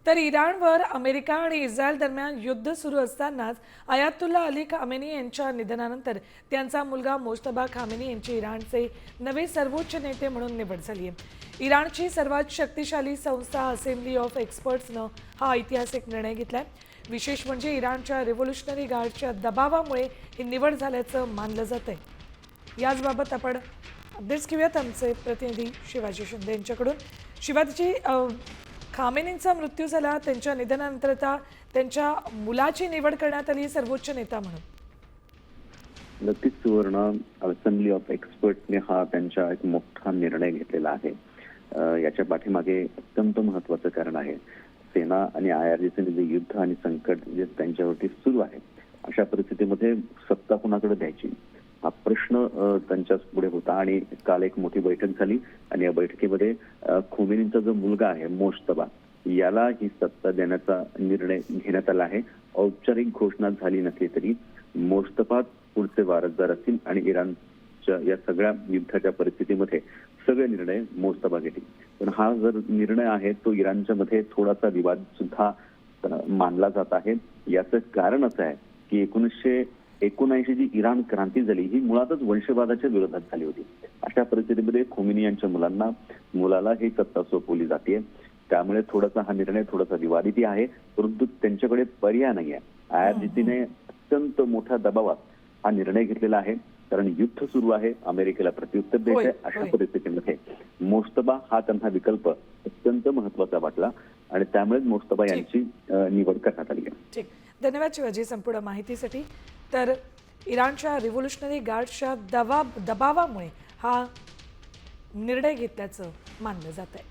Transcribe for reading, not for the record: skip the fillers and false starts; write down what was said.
तर इराणवर अमेरिका आणि इस्रायल दरम्यान युद्ध सुरू असतानाच अयातुल्ला अली खामेनी यांच्या निधनानंतर त्यांचा मुलगा मोज्तबा खामेनी यांची इराणचे नवे सर्वोच्च नेते म्हणून निवड झाली आहे। इराणची सर्वात शक्तिशाली संस्था असेंब्ली ऑफ एक्सपर्ट्सनं हा ऐतिहासिक निर्णय घेतलाय। विशेष म्हणजे इराणच्या रिव्होल्युशनरी गार्डच्या दबावामुळे ही निवड झाल्याचं मानलं जात आहे। याचबाबत आपण अपडेट्स घेऊयात आमचे प्रतिनिधी शिवाजी शिंदे यांच्याकडून। शिवाजी, खामेनींचा मृत्यू झाला, त्यांच्या निधनानंतर आता त्यांच्या मुलाची निवड करण्यात आली सर्वोच्च नेता म्हणून। नक्कीच सुवर्ण, असेंब्ली ऑफ एक्सपर्टने हा त्यांचा एक मोठा निर्णय घेतलेला आहे। याच्या पाठीमागे अत्यंत महत्त्वाचं कारण आहे, सेना आणि IRGCने जे युद्ध आणि संकट जे त्यांच्यावरती सुरू आहे, अशा परिस्थितीमध्ये सत्ता कुणाकडे द्यायची हा प्रश्न त्यांच्या पुढे होता। आणि काल एक मोठी बैठक झाली आणि या बैठकीमध्ये खोमेनींचा जो मुलगा आहे मोज्तबा, याला ही सत्ता देण्याचा निर्णय घेण्यात आला आहे। औपचारिक घोषणा झाली नसली तरी मोज्तबा पुढचे वारसदार असतील आणि इराणच्या या सगळ्या युद्धाच्या परिस्थितीमध्ये सगळे निर्णय मोज्तबा घेतील। पण हा जर निर्णय आहे तो इराणच्या मध्ये थोडासा विवाद सुद्धा मानला जात आहे। याचं कारण असं आहे की 1979 जी इराण क्रांती झाली ही मुळातच वंशवादाच्या विरोधात झाली होती। अशा परिस्थितीमध्ये खोमेनी यांच्या मुलाला ही सत्ता सोपवली जाते। त्यामुळे थोडासा हा निर्णय थोडासा विवादित आहे, परंतु त्यांच्याकडे पर्याय नाही आहे। IRGCने अत्यंत मोठ्या दबावात हा निर्णय घेतलेला आहे, कारण युद्ध सुरू आहे, अमेरिकेला प्रत्युत्तर द्यायचं आहे। अशा परिस्थितीमध्ये मोज्तबा हा त्यांना विकल्प अत्यंत महत्वाचा वाटला आणि त्यामुळे मोज्तबा यांची निवड करण्यात आली आहे। ठीक, धन्यवाद शिवाजी संपूर्ण माहितीसाठी। तर इराणच्या रिव्होल्युशनरी गार्डच्या दबावामुळे हा निर्णय घेतल्याचं मानलं जात आहे।